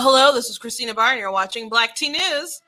Hello, this is Christina Barr, and you're watching Black Tea News.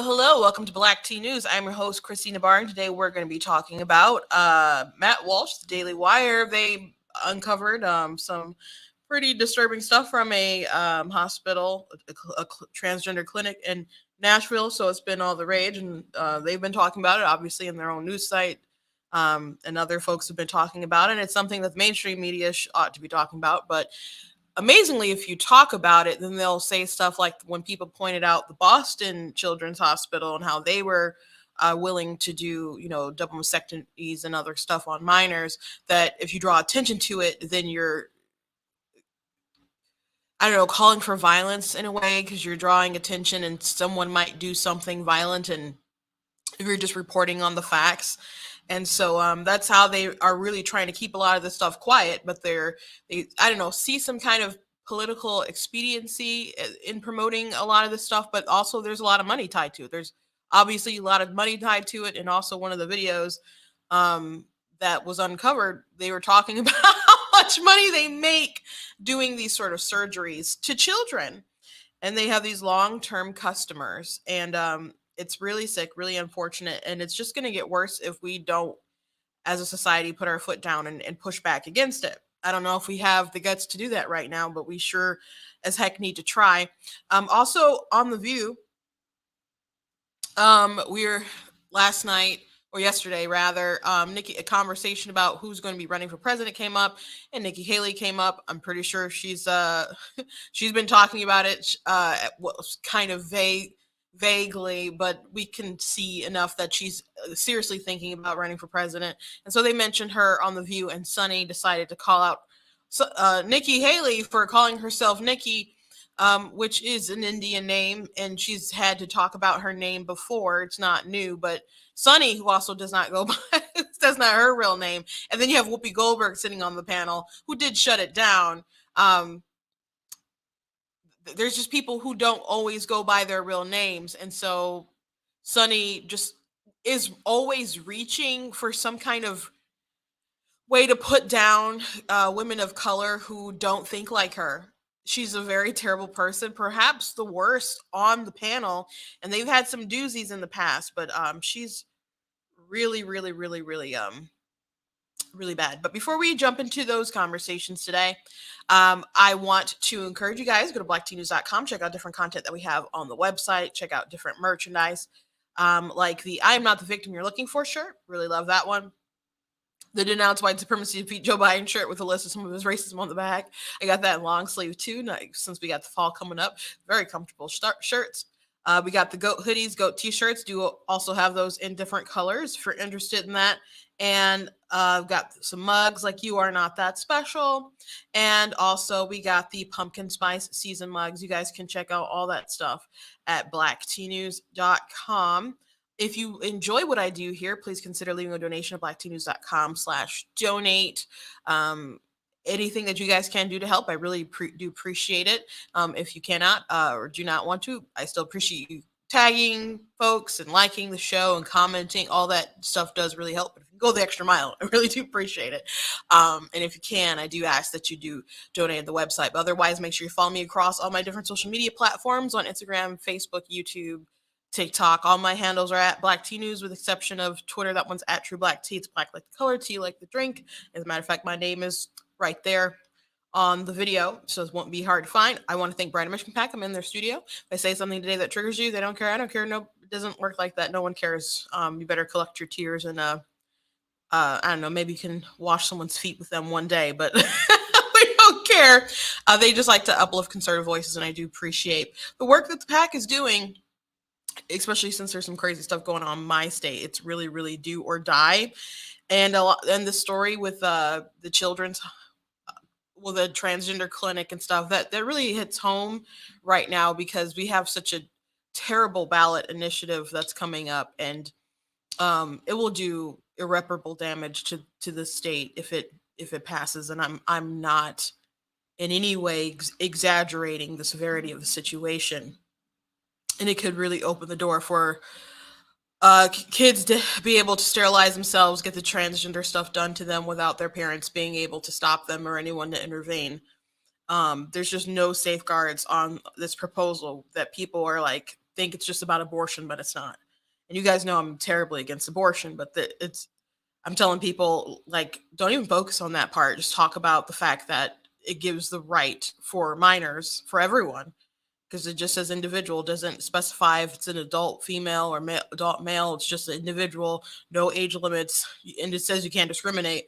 Hello, welcome to Black Tea News. I'm your host, Christina Barr, and today we're going to be talking about Matt Walsh, the Daily Wire. They uncovered some pretty disturbing stuff from a hospital, a transgender clinic in Nashville, so it's been all the rage, and they've been talking about it, obviously, in their own news site, and other folks have been talking about it, and it's something that the mainstream media ought to be talking about, but amazingly, if you talk about it, then they'll say stuff like when people pointed out the Boston Children's Hospital and how they were willing to do, double mastectomies and other stuff on minors, that if you draw attention to it, then you're, calling for violence in a way, because you're drawing attention and someone might do something violent, and if you're just reporting on the facts. And so that's how they are really trying to keep a lot of this stuff quiet, but they see some kind of political expediency in promoting a lot of this stuff, but also there's a lot of money tied to it. There's obviously a lot of money tied to it. And also one of the videos that was uncovered, they were talking about how much money they make doing these sort of surgeries to children. And they have these long-term customers, and it's really sick, really unfortunate, and it's just going to get worse if we don't, as a society, put our foot down and push back against it. I don't know if we have the guts to do that right now, but we sure as heck need to try. Also, on The View, we're last night, or yesterday rather, a conversation about who's going to be running for president came up, and Nikki Haley came up. I'm pretty sure she's been talking about it, kind of vaguely, but we can see enough that she's seriously thinking about running for president. And so they mentioned her on The View, and Sunny decided to call out Nikki Haley for calling herself Nikki, which is an Indian name, and she's had to talk about her name before. It's not new, but Sunny, who also does not go by, that's not her real name. And then you have Whoopi Goldberg sitting on the panel, who did shut it down. There's just people who don't always go by their real names. And so Sunny just is always reaching for some kind of way to put down women of color who don't think like her. She's a very terrible person, perhaps the worst on the panel. And they've had some doozies in the past, but she's really, really, really, really, really bad. But before we jump into those conversations today, I want to encourage you guys, go to blacktnews.com, check out different content that we have on the website, check out different merchandise, like the I Am Not the Victim You're Looking For shirt. Really love that one. The Denounce White Supremacy Defeat Joe Biden shirt with a list of some of his racism on the back. I got that in long sleeve too, since we got the fall coming up. Very comfortable shirts. We got the goat hoodies, goat t-shirts. Do also have those in different colors if you're interested in that. And I've got some mugs like You Are Not That Special. And also we got the pumpkin spice season mugs. You guys can check out all that stuff at blacktnews.com. If you enjoy what I do here, please consider leaving a donation at blacktnews.com/donate. Anything that you guys can do to help, I really do appreciate it. If you cannot or do not want to, I still appreciate you tagging folks and liking the show and commenting. All that stuff does really help. But if you go the extra mile, I really do appreciate it. And if you can, I do ask that you do donate at the website. But otherwise, make sure you follow me across all my different social media platforms on Instagram, Facebook, YouTube, TikTok. All my handles are at Black Tea News, with the exception of Twitter. That one's at True Black Tea. It's black like the color, tea like the drink. As a matter of fact, my name is right there on the video, so it won't be hard to find. I want to thank Bright Mission Pack. I'm in their studio. If I say something today that triggers you, they don't care. I don't care. No, it doesn't work like that. No one cares. You better collect your tears and I don't know, maybe you can wash someone's feet with them one day, but we don't care. They just like to uplift conservative voices, and I do appreciate the work that the pack is doing, especially since there's some crazy stuff going on in my state. It's really, really do or die. And and the story with the children's, well, the transgender clinic and stuff, that really hits home right now, because we have such a terrible ballot initiative that's coming up, and it will do irreparable damage to the state if it passes. And I'm not in any way exaggerating the severity of the situation, and it could really open the door for kids to be able to sterilize themselves, get the transgender stuff done to them without their parents being able to stop them or anyone to intervene. There's just no safeguards on this proposal, that people are like, think it's just about abortion, but it's not. And you guys know I'm terribly against abortion, but I'm telling people, like, don't even focus on that part. Just talk about the fact that it gives the right for minors, for everyone, because it just says individual, doesn't specify if it's an adult female or adult male. It's just an individual, no age limits, and it says you can't discriminate.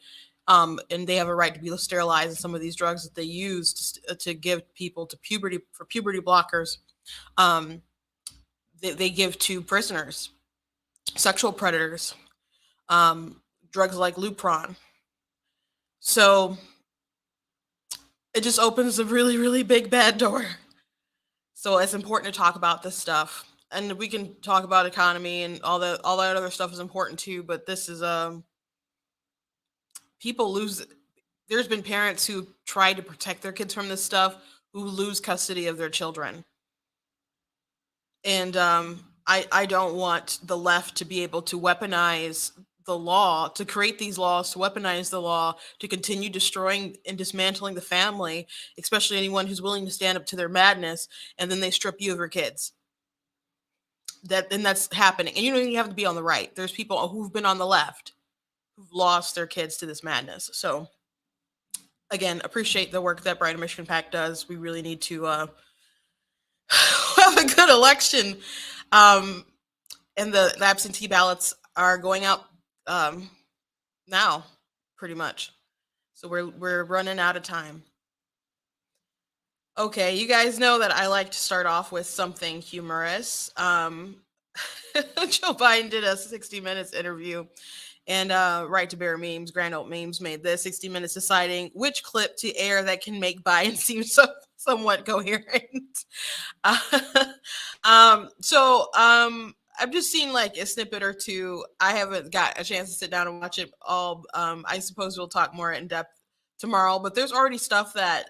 And they have a right to be sterilized. And some of these drugs that they use to give people to puberty blockers, they give to prisoners, sexual predators, drugs like Lupron. So it just opens a really, really big bad door. So it's important to talk about this stuff, and we can talk about economy and all that other stuff is important too. But this is people lose. There's been parents who try to protect their kids from this stuff who lose custody of their children, and I don't want the left to be able to weaponize the law, to create these laws, to weaponize the law, to continue destroying and dismantling the family, especially anyone who's willing to stand up to their madness, and then they strip you of your kids. That's happening. And you don't even have to be on the right. There's people who've been on the left who've lost their kids to this madness. So again, appreciate the work that Bright Michigan PAC does. We really need to have a good election. And the absentee ballots are going out now, pretty much. So we're running out of time. Okay, you guys know that I like to start off with something humorous. Joe Biden did a 60 Minutes interview, and Right to Bear Memes, Grand Old Memes, made this 60 Minutes deciding which clip to air that can make Biden seem somewhat coherent. I've just seen like a snippet or two. I haven't got a chance to sit down and watch it all. I suppose we'll talk more in depth tomorrow, but there's already stuff that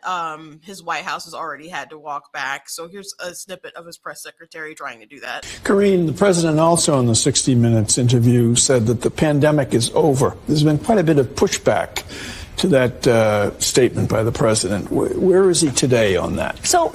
his White House has already had to walk back. So here's a snippet of his press secretary trying to do that. Karine, the president also in the 60 Minutes interview said that the pandemic is over. There's been quite a bit of pushback to that statement by the president. Where is he today on that? So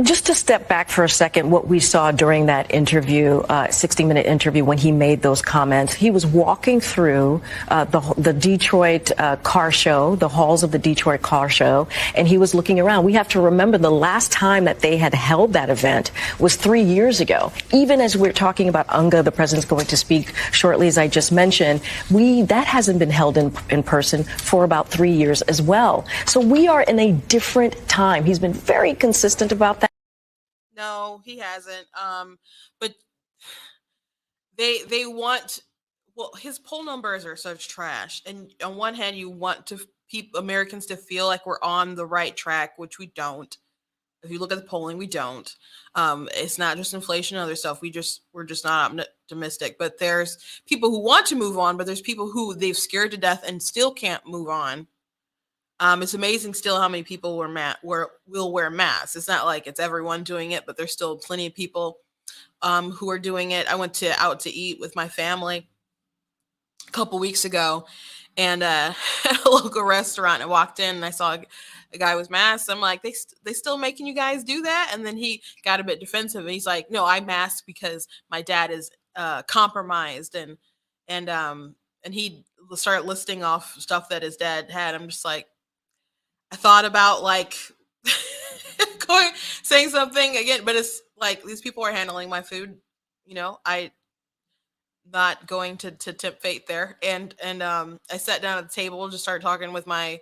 just to step back for a second, what we saw during that interview, 60-minute interview, when he made those comments, he was walking through the Detroit car show, the halls of the Detroit car show, and he was looking around. We have to remember the last time that they had held that event was 3 years ago. Even as we're talking about UNGA, the president's going to speak shortly, as I just mentioned, that hasn't been held in person for about 3 years as well. So we are in a different time. He's been very consistent about that. No, he hasn't. But they want, well, his poll numbers are such trash. And on one hand, you want Americans to feel like we're on the right track, which we don't. If you look at the polling, we don't. It's not just inflation and other stuff. We're just not optimistic. But there's people who want to move on, but there's people who they've scared to death and still can't move on. It's amazing still how many people will wear masks. It's not like it's everyone doing it, but there's still plenty of people who are doing it. I went out to eat with my family a couple weeks ago, and at a local restaurant, I walked in and I saw a guy with masks. I'm like, they still making you guys do that? And then he got a bit defensive, and he's like, no, I mask because my dad is compromised, and he started listing off stuff that his dad had. I'm just like, I thought about like saying something again, but it's like these people are handling my food. I not going to tip fate there, and I sat down at the table and just started talking with my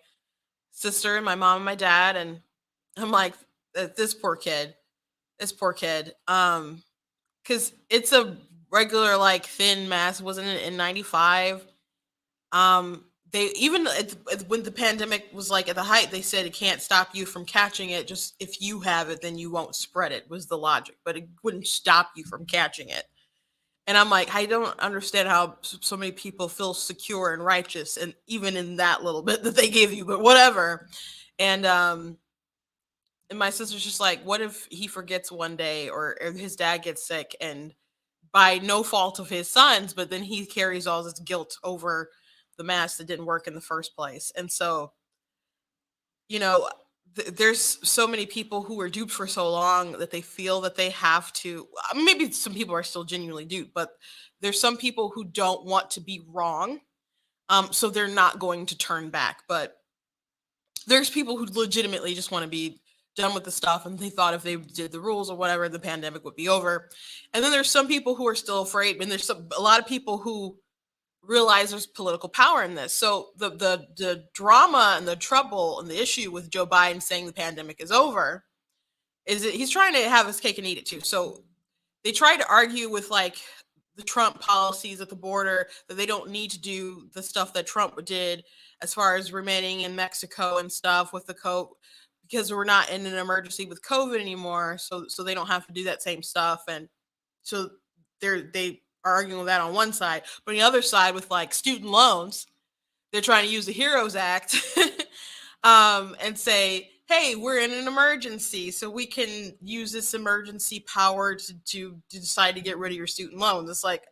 sister and my mom and my dad, and I'm like, this poor kid, because it's a regular like thin mask, wasn't it, in 95? They even when the pandemic was like at the height, they said it can't stop you from catching it. Just if you have it, then you won't spread it, was the logic, but it wouldn't stop you from catching it. And I'm like, I don't understand how so many people feel secure and righteous, and even in that little bit that they gave you, but whatever. And my sister's just like, what if he forgets one day, or his dad gets sick, and by no fault of his son's, but then he carries all this guilt over the mask that didn't work in the first place. And so, you know, there's so many people who were duped for so long that they feel that they have to. Maybe some people are still genuinely duped, but there's some people who don't want to be wrong, so they're not going to turn back. But there's people who legitimately just want to be done with the stuff, and they thought if they did the rules or whatever, the pandemic would be over. And then there's some people who are still afraid, and there's a lot of people who realize there's political power in this. So the drama and the trouble and the issue with Joe Biden saying the pandemic is over is that he's trying to have his cake and eat it too. So they try to argue with like the Trump policies at the border that they don't need to do the stuff that Trump did as far as remaining in Mexico and stuff with the COVID, because we're not in an emergency with COVID anymore. So they don't have to do that same stuff. And so they are arguing with that on one side, but on the other side with like student loans, they're trying to use the HEROES Act and say, hey, we're in an emergency, so we can use this emergency power to decide to get rid of your student loans. It's like,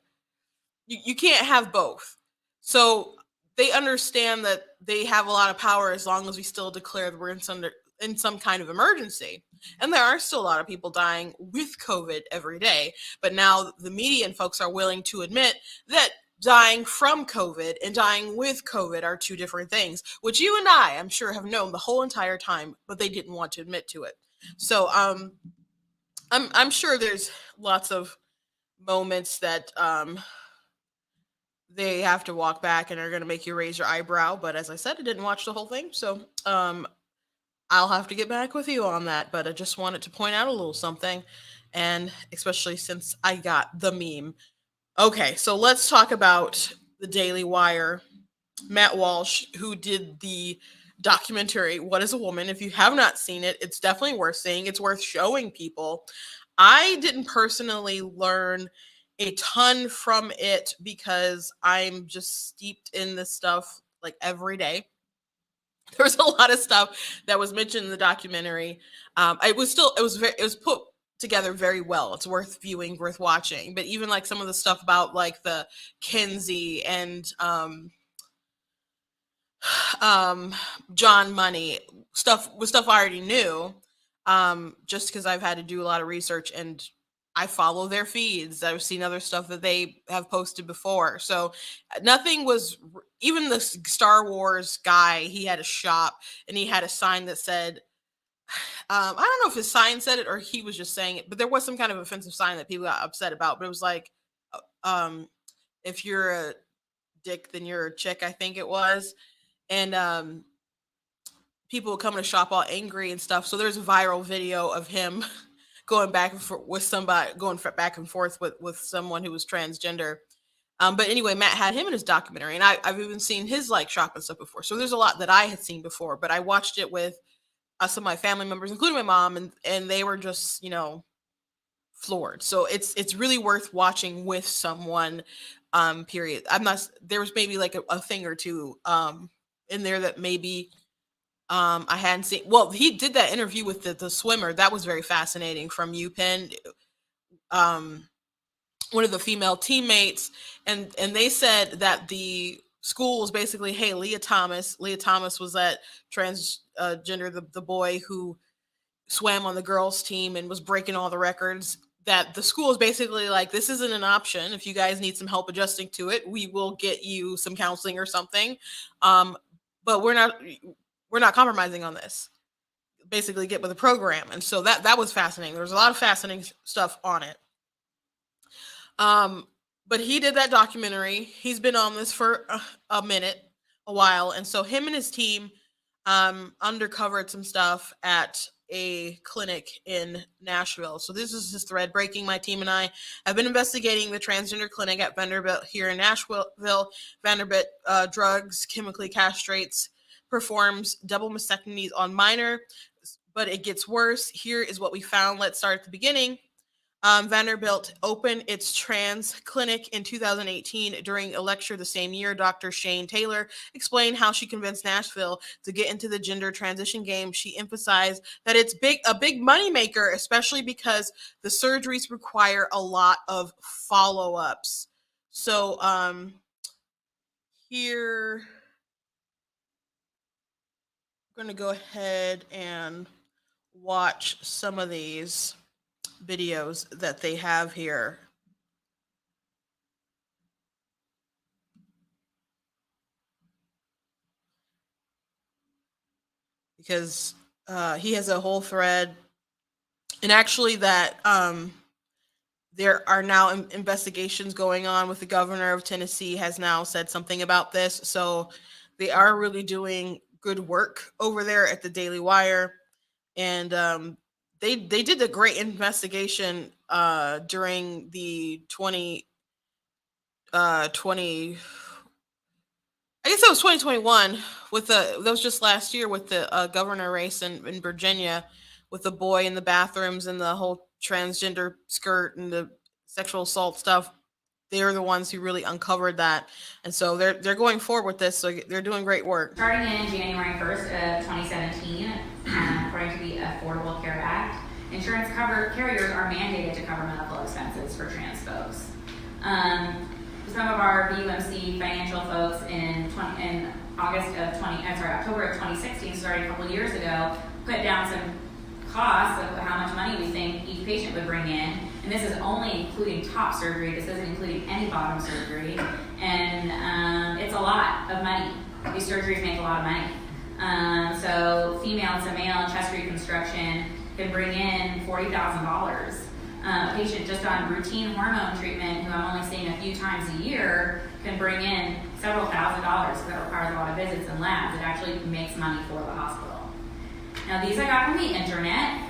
you can't have both. So they understand that they have a lot of power as long as we still declare that we're in some kind of emergency. And there are still a lot of people dying with COVID every day. But now the media and folks are willing to admit that dying from COVID and dying with COVID are two different things, which you and I'm sure, have known the whole entire time, but they didn't want to admit to it. So I'm sure there's lots of moments that they have to walk back and are going to make you raise your eyebrow. But as I said, I didn't watch the whole thing. So I'll have to get back with you on that. But I just wanted to point out a little something. And especially since I got the meme. Okay, so let's talk about the Daily Wire. Matt Walsh, who did the documentary What is a Woman? If you have not seen it, it's definitely worth seeing. It's worth showing people. I didn't personally learn a ton from it because I'm just steeped in this stuff like every day. There was a lot of stuff that was mentioned in the documentary. It was put together very well. It's worth viewing, worth watching. But even like some of the stuff about like the Kinsey and John Money stuff was stuff I already knew, just because I've had to do a lot of research and I follow their feeds. I've seen other stuff that they have posted before. So nothing was, even the Star Wars guy, he had a shop and he had a sign that said, I don't know if his sign said it or he was just saying it, but there was some kind of offensive sign that people got upset about. But it was like, if you're a dick, then you're a chick, I think it was. And people would come to shop all angry and stuff. So there's a viral video of him going back and forth with somebody, back and forth with someone who was transgender. But anyway, Matt had him in his documentary, and I've even seen his like shop and stuff before. So there's a lot that I had seen before, but I watched it with some of my family members, including my mom, and they were just, floored. So it's really worth watching with someone. Period. There was maybe like a thing or two in there that maybe I hadn't seen. Well, he did that interview with the swimmer. That was very fascinating, from UPenn. One of the female teammates, and they said that the school was basically, hey, Leah Thomas was that transgender, the boy who swam on the girls team and was breaking all the records, that the school is basically like, this isn't an option. If you guys need some help adjusting to it, we will get you some counseling or something. But we're not, we're not compromising on this. Basically, get with the program. And so that was fascinating. There was a lot of fascinating stuff on it. But he did that documentary. He's been on this for a while, and so him and his team undercovered some stuff at a clinic in Nashville. So this is his thread. Breaking: my team and I have been investigating the transgender clinic at Vanderbilt here in Nashville. Vanderbilt drugs, chemically castrates, performs double mastectomies on minor, but it gets worse. Here is what we found. Let's start at the beginning. Vanderbilt opened its trans clinic in 2018. During a lecture the same year, Dr. Shane Taylor explained how she convinced Nashville to get into the gender transition game. She emphasized that it's a big moneymaker, especially because the surgeries require a lot of follow-ups. So here, I'm going to go ahead and watch some of these videos that they have here. Because he has a whole thread, and actually that there are now investigations going on with the governor of Tennessee has now said something about this. So they are really doing good work over there at the Daily Wire. And they did a great investigation during the 20 I guess that was 2021 with that was just last year with the governor race in Virginia, with the boy in the bathrooms and the whole transgender skirt and the sexual assault stuff. They're the ones who really uncovered that, and so they're going forward with this. So they're doing great work. Starting in January 1st of 2017, according to the Affordable Care Act, insurance carriers are mandated to cover medical expenses for trans folks. Some of our VUMC financial folks in October of 2016, starting a couple of years ago, put down some costs of how much money we think each patient would bring in. And this is only including top surgery. This isn't including any bottom surgery. And it's a lot of money. These surgeries make a lot of money. So female to male chest reconstruction can bring in $40,000. A patient just on routine hormone treatment, who I'm only seeing a few times a year, can bring in several $1,000s. That requires a lot of visits and labs. It actually makes money for the hospital. Now, these I got from the internet,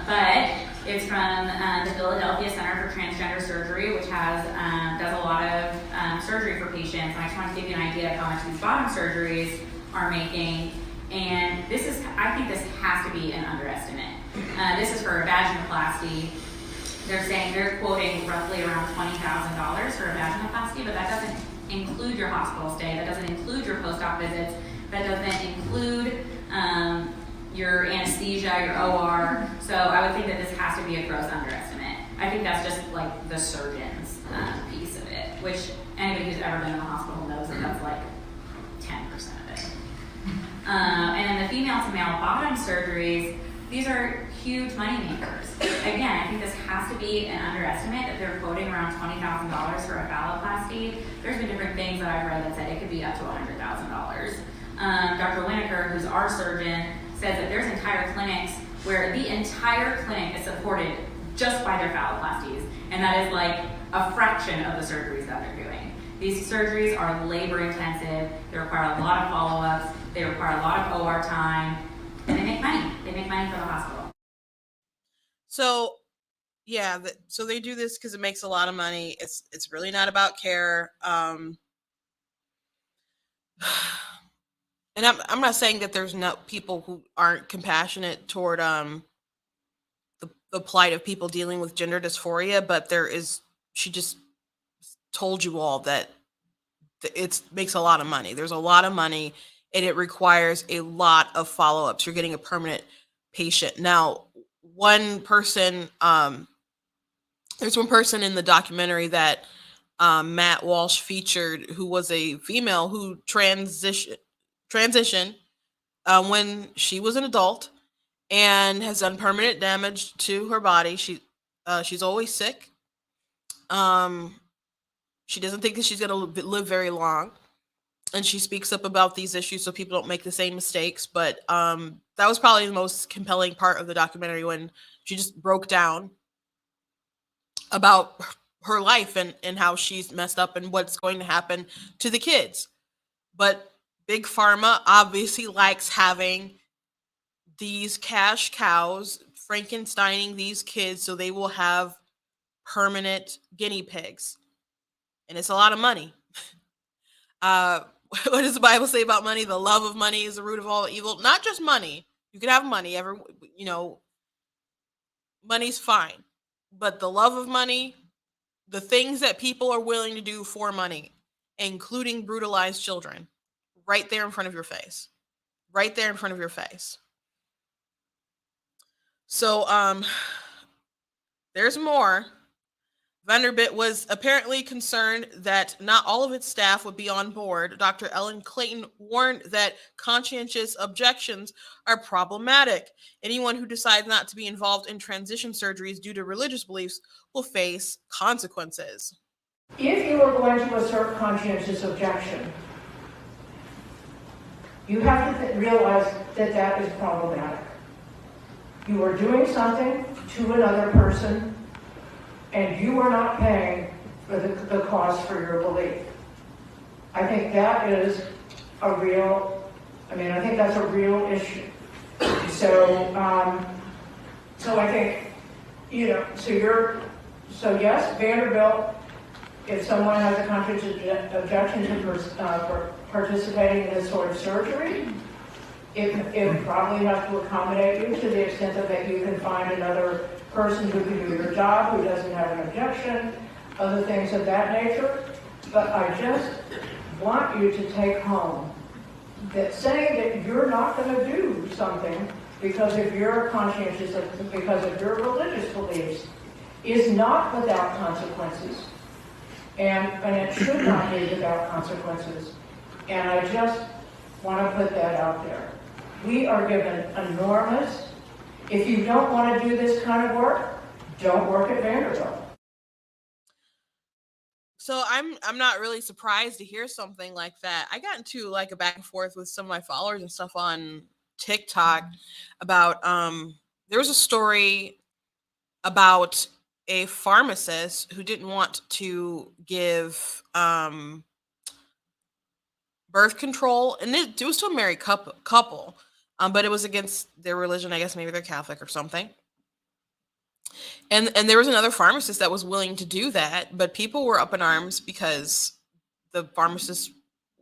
but it's from the Philadelphia Center for Transgender Surgery, which does a lot of surgery for patients. And I just want to give you an idea of how much these bottom surgeries are making. And I think this has to be an underestimate. This is for a vaginoplasty. They're quoting roughly around $20,000 for a vaginoplasty, but that doesn't include your hospital stay. That doesn't include your post-op visits. That doesn't include your anesthesia, your OR. So I would think that this has to be a gross underestimate. I think that's just like the surgeon's piece of it, which anybody who's ever been in the hospital knows that that's like 10% of it. And then the female to male bottom surgeries, these are huge money makers. Again, I think this has to be an underestimate that they're quoting around $20,000 for a phalloplasty. There's been different things that I've read that said it could be up to $100,000. Dr. Winokur, who's our surgeon, says that there's entire clinics where the entire clinic is supported just by their phalloplasties, and that is like a fraction of the surgeries that they're doing. These surgeries are labor intensive, they require a lot of follow-ups, they require a lot of OR time, and they make money. They make money for the hospital. So, yeah, so they do this because it makes a lot of money. It's really not about care. And I'm not saying that there's no people who aren't compassionate toward the plight of people dealing with gender dysphoria, but she just told you all that it makes a lot of money. There's a lot of money, and it requires a lot of follow-ups. You're getting a permanent patient. Now, there's one person in the documentary that Matt Walsh featured, who was a female who transitioned when she was an adult and has done permanent damage to her body. She's always sick. She doesn't think that she's going to live very long. and she speaks up about these issues so people don't make the same mistakes. But that was probably the most compelling part of the documentary, when she just broke down about her life and how she's messed up and what's going to happen to the kids. But Big Pharma obviously likes having these cash cows Frankensteining these kids so they will have permanent guinea pigs. And it's a lot of money. What does the Bible say about money? The love of money is the root of all evil. Not just money. You can have money. Money's fine. But the love of money, the things that people are willing to do for money, including brutalize children, right there in front of your face. Right there in front of your face. So, there's more. Vanderbilt was apparently concerned that not all of its staff would be on board. Dr. Ellen Clayton warned that conscientious objections are problematic. Anyone who decides not to be involved in transition surgeries due to religious beliefs will face consequences. If you are going to assert conscientious objection, you have to realize that that is problematic. You are doing something to another person, and you are not paying for the cost for your belief. I think that is a real, I think that's a real issue. So I think, so yes, Vanderbilt, if someone has a conscientious objection to participating in this sort of surgery, it probably has to accommodate you to the extent that you can find another person who can do your job, who doesn't have an objection, other things of that nature. But I just want you to take home that saying that you're not going to do something because of your conscientious, because of your religious beliefs, is not without consequences. And it should not be without consequences. And I just want to put that out there. We are given enormous. If you don't want to do this kind of work, don't work at Vanderbilt. So I'm not really surprised to hear something like that. I got into like a back and forth with some of my followers and stuff on TikTok about there was a story about a pharmacist who didn't want to give birth control, and it was to a married couple, but it was against their religion. I guess maybe they're Catholic or something. And there was another pharmacist that was willing to do that, but people were up in arms because the pharmacist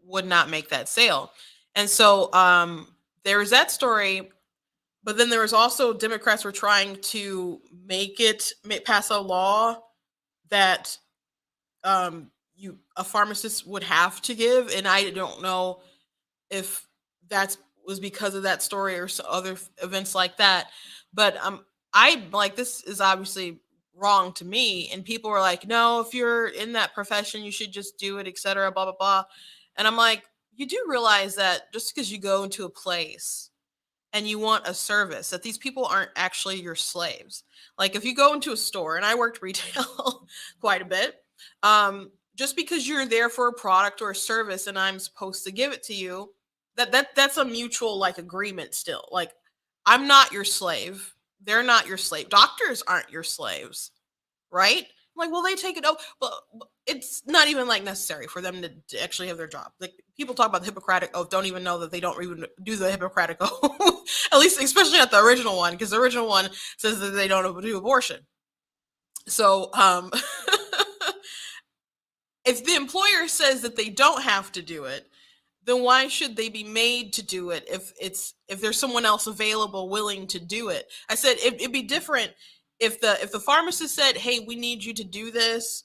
would not make that sale. And so there was that story, but then there was also Democrats were trying to pass a law that a pharmacist would have to give, and I don't know if that was because of that story or other events like that, but I like, this is obviously wrong to me, and people were like, no, if you're in that profession you should just do it, etc., blah blah blah. And I'm like, you do realize that just because you go into a place and you want a service, that these people aren't actually your slaves. Like if you go into a store, and I worked retail quite a bit, just because you're there for a product or a service and I'm supposed to give it to you, that's a mutual like agreement still. Like, I'm not your slave. They're not your slave. Doctors aren't your slaves, right? I'm like, well, they take it over, but it's not even like necessary for them to actually have their job. Like, people talk about the Hippocratic Oath, don't even know that they don't even do the Hippocratic Oath. At least, especially not the original one, because the original one says that they don't do abortion. So, if the employer says that they don't have to do it, then why should they be made to do it if there's someone else available willing to do it? I said it'd be different if the pharmacist said, hey, we need you to do this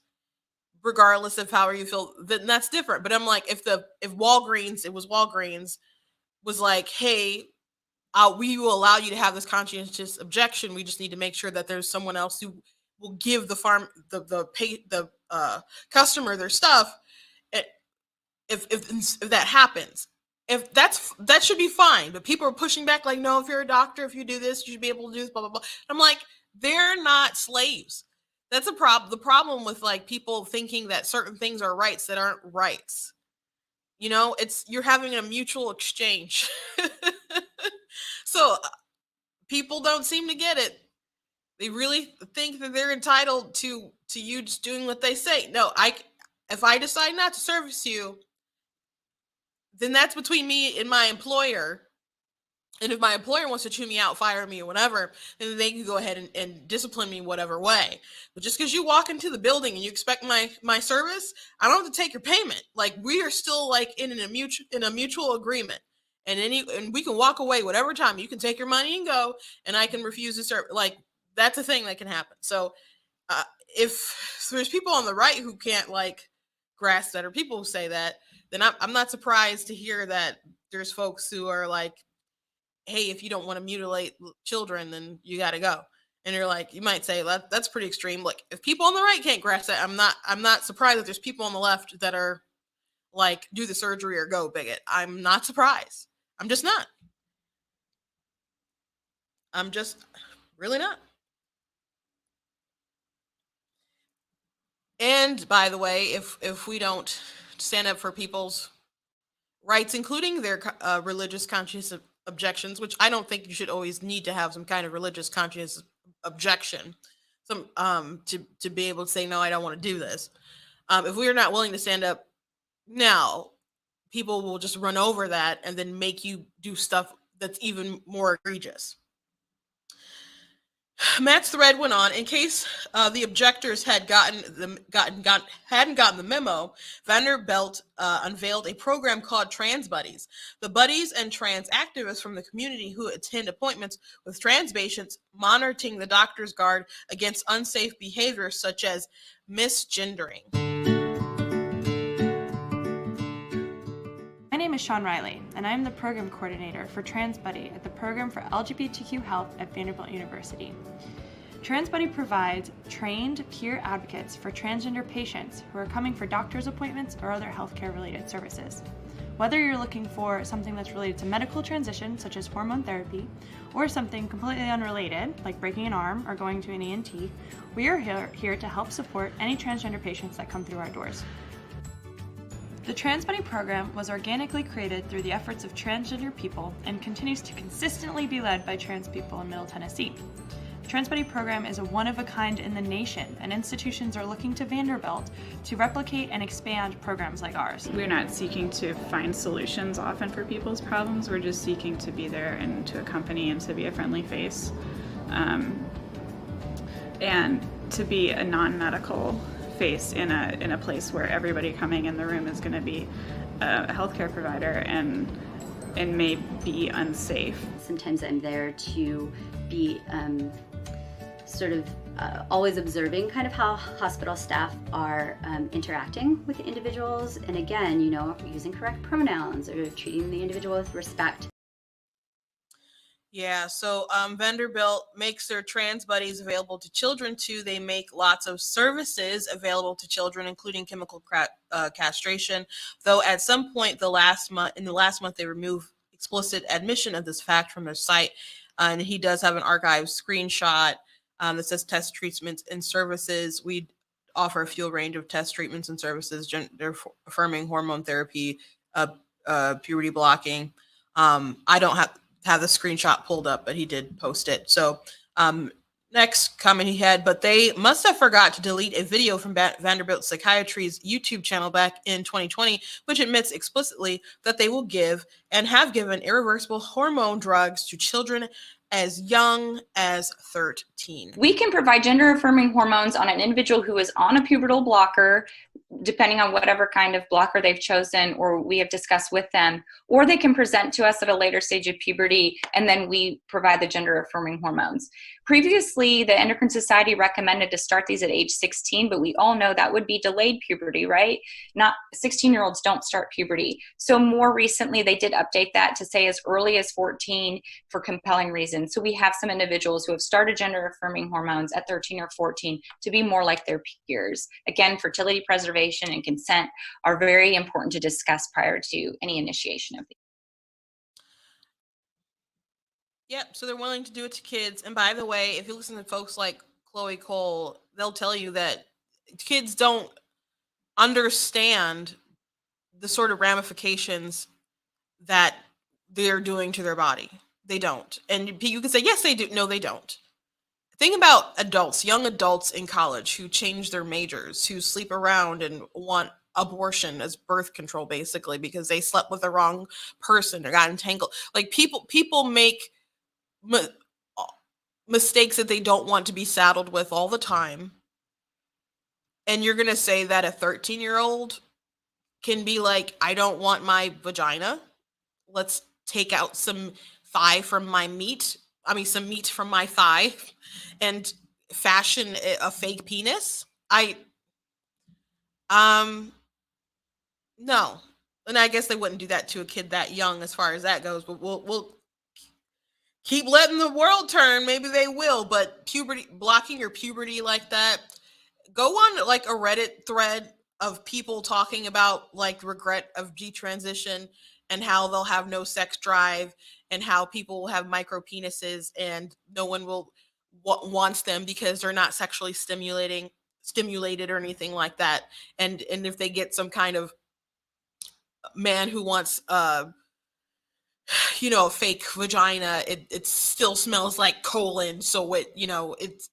regardless of how you feel, then that's different. But I'm like, if Walgreens was like, hey, we will allow you to have this conscientious objection, we just need to make sure that there's someone else who will give the customer their stuff. If that happens, that should be fine. But people are pushing back like, no, if you're a doctor, if you do this, you should be able to do this, blah blah blah. I'm like, they're not slaves. That's a problem. The problem with like people thinking that certain things are rights that aren't rights. you're having a mutual exchange. So people don't seem to get it. They really think that they're entitled to you just doing what they say. No, if I decide not to service you, then that's between me and my employer. And if my employer wants to chew me out, fire me, or whatever, then they can go ahead and discipline me whatever way. But just because you walk into the building and you expect my service, I don't have to take your payment. Like, we are still like in a mutual agreement. And we can walk away whatever time. You can take your money and go, and I can refuse to serve. Like, that's a thing that can happen. So if there's people on the right who can't like grasp that, or people who say that, then I'm not surprised to hear that there's folks who are like, hey, if you don't want to mutilate children, then you got to go. And you're like, you might say that's pretty extreme. Like, if people on the right can't grasp that, I'm not surprised that there's people on the left that are like, do the surgery or go, bigot. I'm not surprised. I'm just not. I'm just really not. And by the way, if we don't stand up for people's rights, including their religious conscience objections, which I don't think you should always need to have some kind of religious conscience objection, to be able to say, no, I don't want to do this. If we are not willing to stand up now, people will just run over that and then make you do stuff that's even more egregious. Matt's thread went on. In case the objectors hadn't gotten the memo, Vanderbilt unveiled a program called Trans Buddies. The buddies and trans activists from the community who attend appointments with trans patients, monitoring the doctor's guard against unsafe behavior such as misgendering. My name is Sean Riley, and I am the program coordinator for Trans Buddy at the Program for LGBTQ Health at Vanderbilt University. Trans Buddy provides trained peer advocates for transgender patients who are coming for doctor's appointments or other healthcare-related services. Whether you're looking for something that's related to medical transition, such as hormone therapy, or something completely unrelated, like breaking an arm or going to an ENT, we are here to help support any transgender patients that come through our doors. The Trans Buddy program was organically created through the efforts of transgender people and continues to consistently be led by trans people in Middle Tennessee. The Trans Buddy program is a one-of-a-kind in the nation, and institutions are looking to Vanderbilt to replicate and expand programs like ours. We're not seeking to find solutions often for people's problems. We're just seeking to be there and to accompany and to be a friendly face, and to be a non-medical face in a place where everybody coming in the room is going to be a healthcare provider and may be unsafe. Sometimes I'm there to be always observing kind of how hospital staff are interacting with the individuals, and again, using correct pronouns or treating the individual with respect. Yeah, so Vanderbilt makes their trans buddies available to children too. They make lots of services available to children, including chemical castration. Though at some point in the last month, they removed explicit admission of this fact from their site. And he does have an archived screenshot that says test treatments and services. We offer a full range of test treatments and services: gender affirming hormone therapy, puberty blocking. I don't have the screenshot pulled up, but he did post it. So next comment he had, but they must have forgot to delete a video from Vanderbilt Psychiatry's YouTube channel back in 2020, which admits explicitly that they will give and have given irreversible hormone drugs to children as young as 13. We can provide gender affirming hormones on an individual who is on a pubertal blocker, depending on whatever kind of blocker they've chosen or we have discussed with them, or they can present to us at a later stage of puberty, and then we provide the gender affirming hormones. Previously, the Endocrine Society recommended to start these at age 16, but we all know that would be delayed puberty, right? Not 16-year-olds don't start puberty. So more recently, they did update that to say as early as 14 for compelling reasons. So we have some individuals who have started gender affirming hormones at 13 or 14 to be more like their peers. Again, fertility preservation and consent are very important to discuss prior to any initiation of these. Yep, so they're willing to do it to kids. And by the way, if you listen to folks like Chloe Cole, they'll tell you that kids don't understand the sort of ramifications that they're doing to their body. They don't. And you can say, yes, they do. No, they don't. Think about adults, young adults in college who change their majors, who sleep around and want abortion as birth control, basically, because they slept with the wrong person or got entangled. Like people make mistakes that they don't want to be saddled with all the time. And you're going to say that a 13-year-old can be like, I don't want my vagina. Let's take out some thigh from my meat. I mean, some meat from my thigh and fashion a fake penis. No. And I guess they wouldn't do that to a kid that young as far as that goes, but we'll keep letting the world turn. Maybe they will, but blocking your puberty like that. Go on like a Reddit thread of people talking about like regret of detransition and how they'll have no sex drive and how people will have micro penises and no one will wants them because they're not sexually stimulated or anything like that. And if they get some kind of man who wants a fake vagina, it still smells like colon. So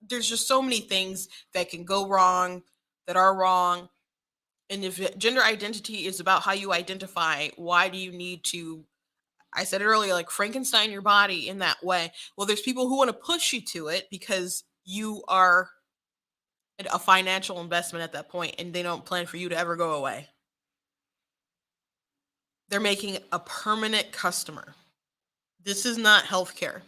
there's just so many things that can go wrong, that are wrong. And if gender identity is about how you identify, why do you need to, I said it earlier, like Frankenstein your body in that way? Well, there's people who want to push you to it because you are a financial investment at that point and they don't plan for you to ever go away. They're making a permanent customer. This is not healthcare.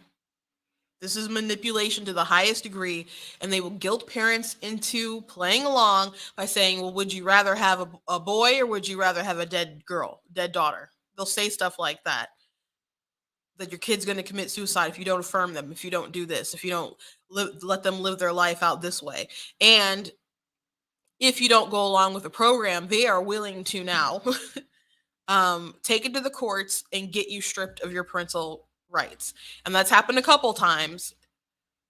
This is manipulation to the highest degree, and they will guilt parents into playing along by saying, well, would you rather have a boy or would you rather have a dead daughter? They'll say stuff like that your kid's going to commit suicide if you don't affirm them, if you don't do this, if you don't let them live their life out this way. And if you don't go along with the program, they are willing to now take it to the courts and get you stripped of your parental rights. And that's happened a couple times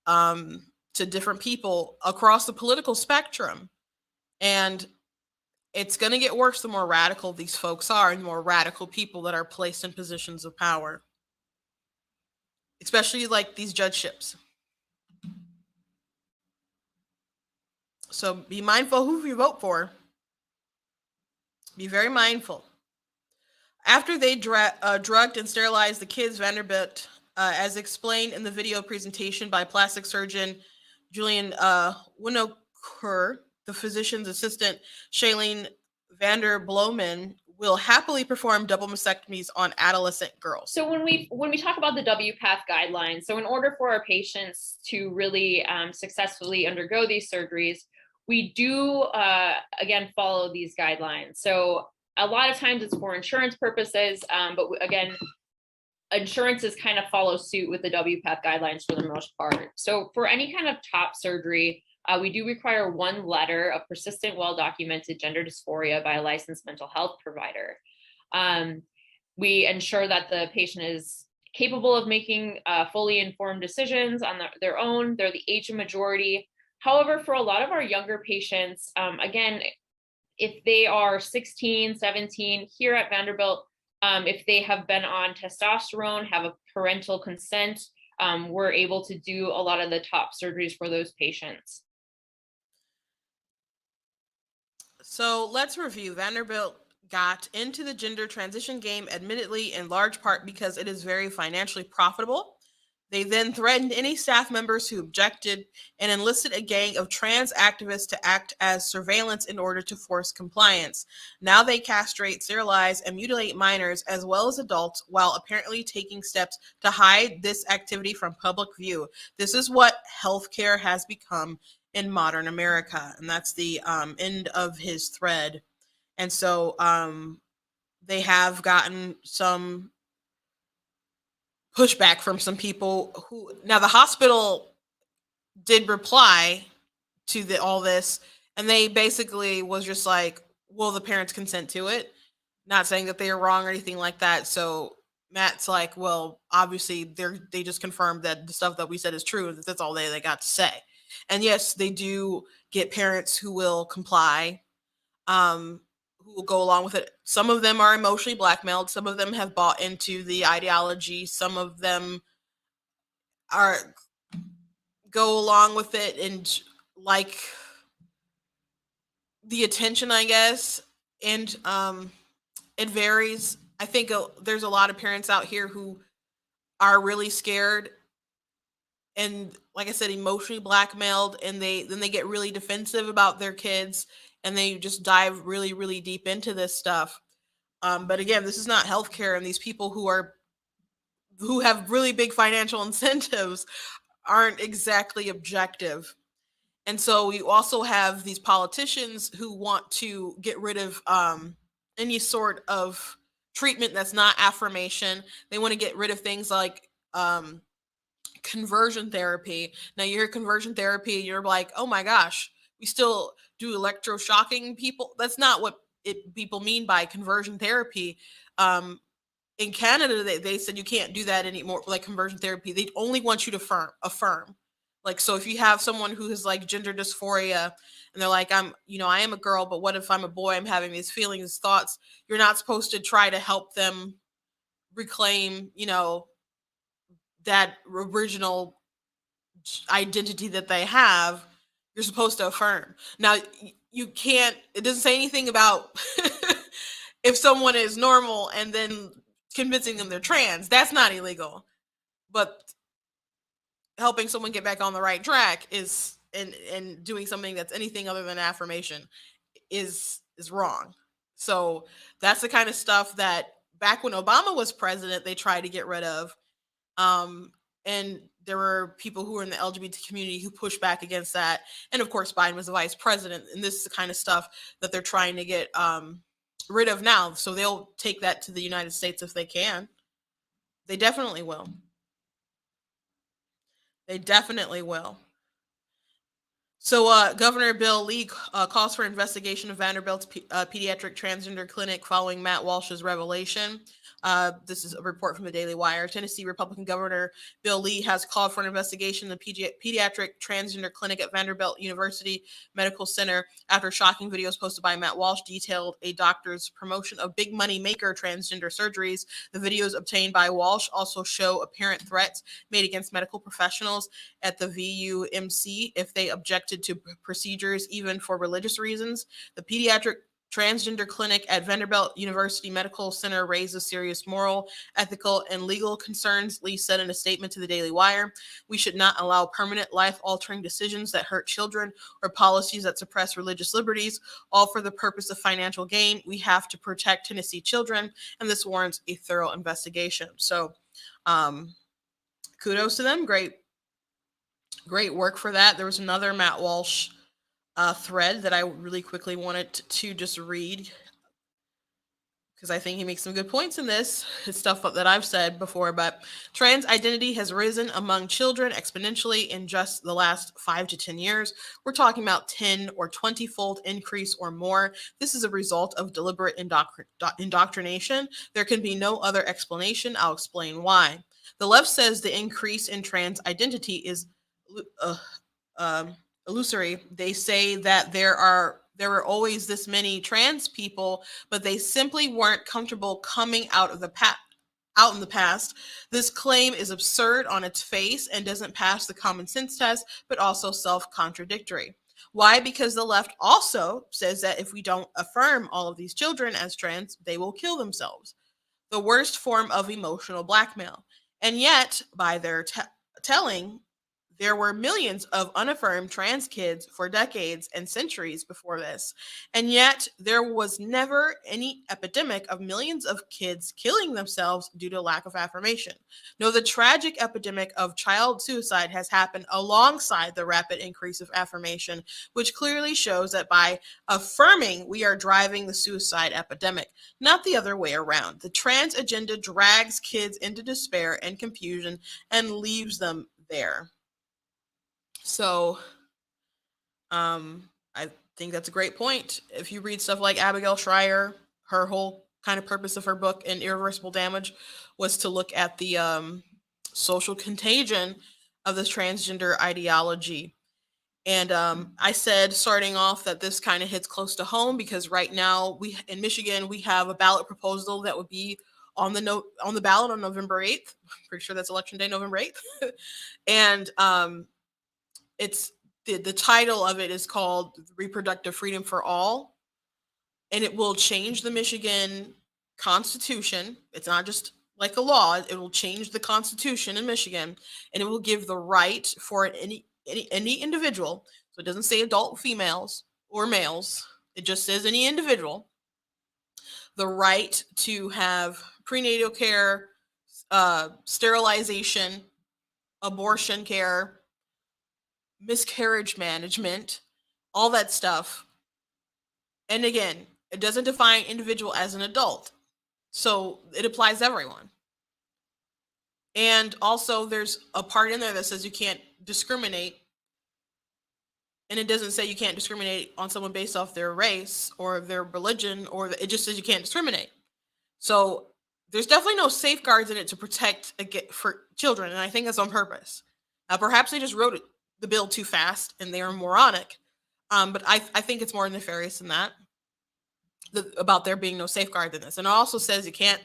to different people across the political spectrum. And it's going to get worse the more radical these folks are and the more radical people that are placed in positions of power, especially like these judgeships. So be mindful who you vote for. Be very mindful. After they drugged and sterilized the kids, Vanderbilt, as explained in the video presentation by plastic surgeon Julian Winokur, the physician's assistant Shailene Vanderbloemen will happily perform double mastectomies on adolescent girls. So when we talk about the WPATH guidelines, so in order for our patients to really successfully undergo these surgeries, we do again follow these guidelines. So a lot of times it's for insurance purposes, but again, insurances kind of follow suit with the WPATH guidelines for the most part. So for any kind of top surgery, we do require one letter of persistent, well-documented gender dysphoria by a licensed mental health provider. We ensure that the patient is capable of making fully informed decisions on their own. They're the age of majority. However, for a lot of our younger patients, again, if they are 16, 17, here at Vanderbilt, if they have been on testosterone, have a parental consent, we're able to do a lot of the top surgeries for those patients. So let's review. Vanderbilt got into the gender transition game, admittedly, in large part because it is very financially profitable. They then threatened any staff members who objected and enlisted a gang of trans activists to act as surveillance in order to force compliance. Now they castrate, sterilize, and mutilate minors as well as adults while apparently taking steps to hide this activity from public view. This is what healthcare has become in modern America. And that's the end of his thread. And so they have gotten some pushback from some people who, now the hospital did reply to all this, and they basically was just like, well, the parents consent to it, not saying that they are wrong or anything like that. So Matt's like, well, obviously they just confirmed that the stuff that we said is true, and that's all they got to say. And yes, they do get parents who will comply, who will go along with it. Some of them are emotionally blackmailed. Some of them have bought into the ideology. Some of them are go along with it and like the attention, I guess. And it varies. I think there's a lot of parents out here who are really scared and, like I said, emotionally blackmailed, and then they get really defensive about their kids, and they just dive really, really deep into this stuff. But again, this is not healthcare, and these people who have really big financial incentives aren't exactly objective. And so you also have these politicians who want to get rid of any sort of treatment that's not affirmation. They want to get rid of things like conversion therapy. Now you hear conversion therapy, you're like, oh my gosh, we still do electroshocking people. That's not what people mean by conversion therapy. In Canada, they said you can't do that anymore, like conversion therapy. They only want you to affirm. Like, so if you have someone who has like gender dysphoria and they're like, I am a girl, but what if I'm a boy? I'm having these feelings, thoughts. You're not supposed to try to help them reclaim, that original identity that they have. You're supposed to affirm. Now, you can't, it doesn't say anything about if someone is normal and then convincing them they're trans. That's not illegal. But helping someone get back on the right track is and doing something that's anything other than affirmation is wrong. So that's the kind of stuff that back when Obama was president, they tried to get rid of. And there were people who were in the LGBT community who pushed back against that. And of course, Biden was the vice president. And this is the kind of stuff that they're trying to get rid of now. So they'll take that to the United States if they can. They definitely will. They definitely will. So Governor Bill Lee calls for investigation of Vanderbilt's pediatric transgender clinic following Matt Walsh's revelation. This is a report from the Daily Wire. Tennessee Republican Governor Bill Lee has called for an investigation in the pediatric transgender clinic at Vanderbilt University Medical Center after shocking videos posted by Matt Walsh detailed a doctor's promotion of big money maker transgender surgeries. The videos obtained by Walsh also show apparent threats made against medical professionals at the VUMC if they objected to procedures, even for religious reasons. The pediatric transgender clinic at Vanderbilt University Medical Center raises serious moral, ethical, and legal concerns, Lee said in a statement to the Daily Wire. We should not allow permanent life-altering decisions that hurt children or policies that suppress religious liberties, all for the purpose of financial gain. We have to protect Tennessee children, and this warrants a thorough investigation. So kudos to them. Great work for that. There was another Matt Walsh thread that I really quickly wanted to just read because I think he makes some good points in this. It's stuff that I've said before, but trans identity has risen among children exponentially in just the last 5 to 10 years. We're talking about 10 or 20-fold increase or more. This is a result of deliberate indoctrination. There can be no other explanation. I'll explain why. The left says the increase in trans identity is illusory. They say that there were always this many trans people, but they simply weren't comfortable coming out in the past. This claim is absurd on its face and doesn't pass the common sense test, but also self-contradictory. Why? Because the left also says that if we don't affirm all of these children as trans, they will kill themselves. The worst form of emotional blackmail. And yet, by their telling, there were millions of unaffirmed trans kids for decades and centuries before this. And yet there was never any epidemic of millions of kids killing themselves due to lack of affirmation. No, the tragic epidemic of child suicide has happened alongside the rapid increase of affirmation, which clearly shows that by affirming, we are driving the suicide epidemic, not the other way around. The trans agenda drags kids into despair and confusion and leaves them there. So, I think that's a great point. If you read stuff like Abigail Shrier, her whole kind of purpose of her book, And Irreversible Damage, was to look at the social contagion of this transgender ideology. And I said, starting off, that this kind of hits close to home because right now in Michigan we have a ballot proposal that would be on the ballot on November 8th. Pretty sure that's election day, November 8th. And it's the title of it is called Reproductive Freedom for All, and it will change the Michigan Constitution. It's not just like a law; it will change the Constitution in Michigan, and it will give the right for any individual. So it doesn't say adult females or males. It just says any individual, the right to have prenatal care, sterilization, abortion care, miscarriage management, all that stuff. And again, it doesn't define individual as an adult. So it applies to everyone. And also there's a part in there that says you can't discriminate. And it doesn't say you can't discriminate on someone based off their race or their religion, it just says you can't discriminate. So there's definitely no safeguards in it to protect for children. And I think that's on purpose. Perhaps they just wrote the bill too fast and they are moronic. But I think it's more nefarious than that, about there being no safeguard in this. And it also says you can't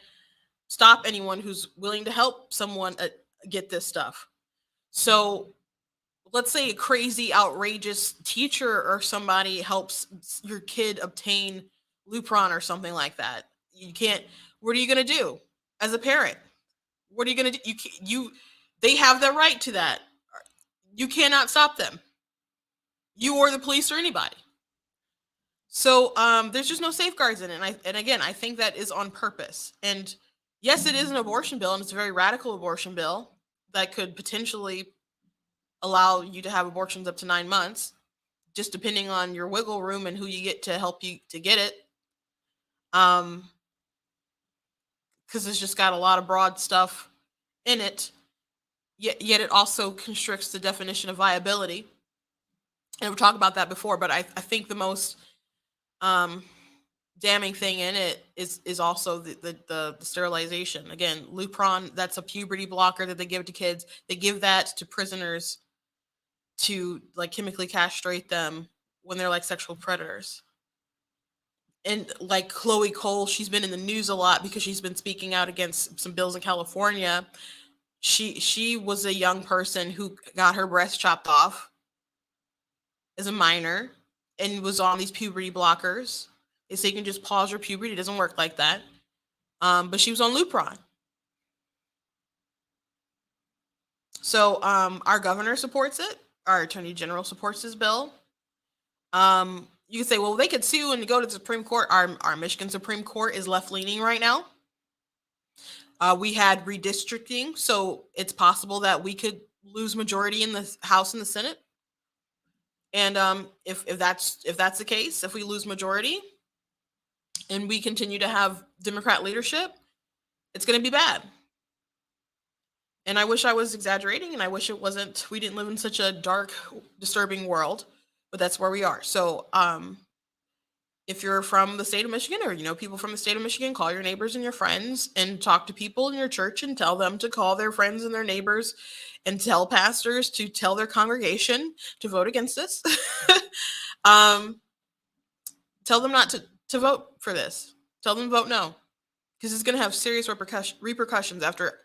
stop anyone who's willing to help someone get this stuff. So let's say a crazy, outrageous teacher or somebody helps your kid obtain Lupron or something like that. You can't. What are you going to do as a parent? What are you going to do? They have the right to that. You cannot stop them. You or the police or anybody. So there's just no safeguards in it. And again, I think that is on purpose. And yes, it is an abortion bill, and it's a very radical abortion bill that could potentially allow you to have abortions up to 9 months, just depending on your wiggle room and who you get to help you to get it. Because it's just got a lot of broad stuff in it. Yet it also constricts the definition of viability. And we've talked about that before, but I think the most damning thing in it is also the sterilization. Again, Lupron, that's a puberty blocker that they give to kids. They give that to prisoners to like chemically castrate them when they're like sexual predators. And like Chloe Cole, she's been in the news a lot because she's been speaking out against some bills in California. She was a young person who got her breast chopped off as a minor and was on these puberty blockers. They say you can just pause your puberty. It doesn't work like that. But she was on Lupron. So our governor supports it. Our attorney general supports this bill. You can say, well, they could sue and go to the Supreme Court. Our Michigan Supreme Court is left-leaning right now. We had redistricting, so it's possible that we could lose majority in the House and the Senate. And if that's the case, if we lose majority and we continue to have Democrat leadership, it's going to be bad. And I wish I was exaggerating, and I wish it wasn't. We didn't live in such a dark, disturbing world, but that's where we are. So if you're from the state of Michigan, or you know people from the state of Michigan, call your neighbors and your friends and talk to people in your church and tell them to call their friends and their neighbors and tell pastors to tell their congregation to vote against this. Tell them not to vote for this. Tell them to vote no, because it's going to have serious repercussions after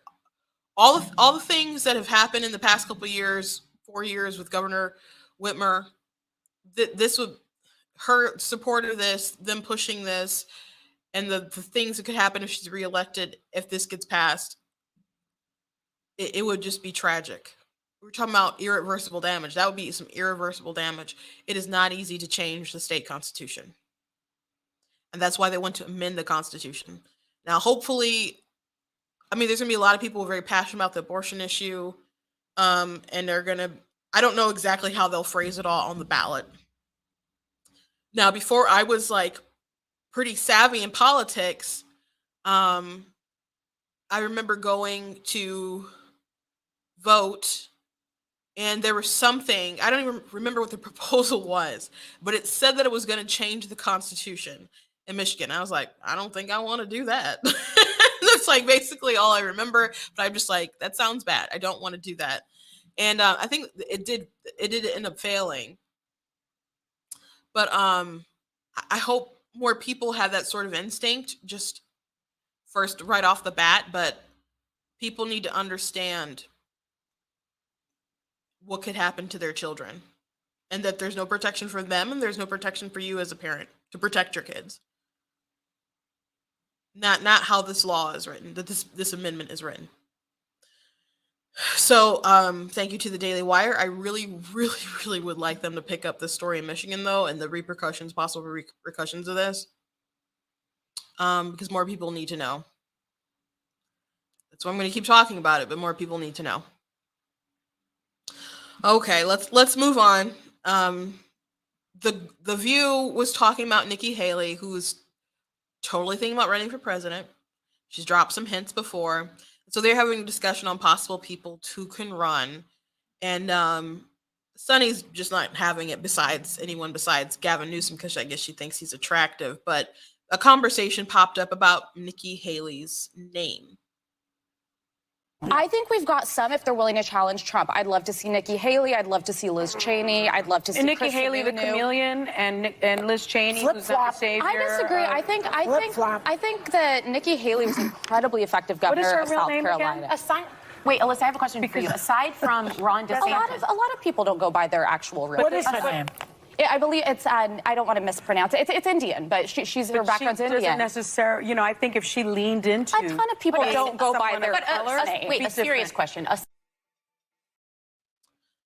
all the things that have happened in the past couple of years, 4 years with Governor Whitmer. This would, her support of this, them pushing this, and the things that could happen if she's reelected, if this gets passed, it would just be tragic. We're talking about irreversible damage. That would be some irreversible damage. It is not easy to change the state constitution. And that's why they want to amend the Constitution. Now, hopefully, I mean, there's going to be a lot of people who are very passionate about the abortion issue. And they're going to, I don't know exactly how they'll phrase it all on the ballot. Now, before I was like pretty savvy in politics, I remember going to vote, and there was something, I don't even remember what the proposal was, but it said that it was going to change the Constitution in Michigan. I was like, I don't think I want to do that. That's like basically all I remember, but I'm just like, that sounds bad. I don't want to do that. And I think it did end up failing. But I hope more people have that sort of instinct just first right off the bat, but people need to understand what could happen to their children and that there's no protection for them and there's no protection for you as a parent to protect your kids. Not how this law is written, that this amendment is written. So, thank you to the Daily Wire. I really, really, really would like them to pick up the story in Michigan, though, and the repercussions, possible repercussions of this, because more people need to know. That's why I'm going to keep talking about it, but more people need to know. Okay, let's move on. The View was talking about Nikki Haley, who's totally thinking about running for president. She's dropped some hints before. So they're having a discussion on possible people who can run. And Sunny's just not having it anyone besides Gavin Newsom, because I guess she thinks he's attractive. But a conversation popped up about Nikki Haley's name. I think we've got some if they're willing to challenge Trump. I'd love to see Nikki Haley. I'd love to see Liz Cheney. I'd love to see Nikki Chris Haley, the Sununu. chameleon, and Liz Cheney, who's not the savior. I disagree. I think that Nikki Haley was an incredibly effective governor of South Carolina. Wait, Alyssa, I have a question for you. Aside from Ron DeSantis, a lot of people don't go by their actual real name. What is her name? I believe it's, I don't want to mispronounce it. It's Indian, but her background's Indian. Doesn't necessarily, I think if she leaned into... A ton of people don't go by their color name. Wait, a serious question.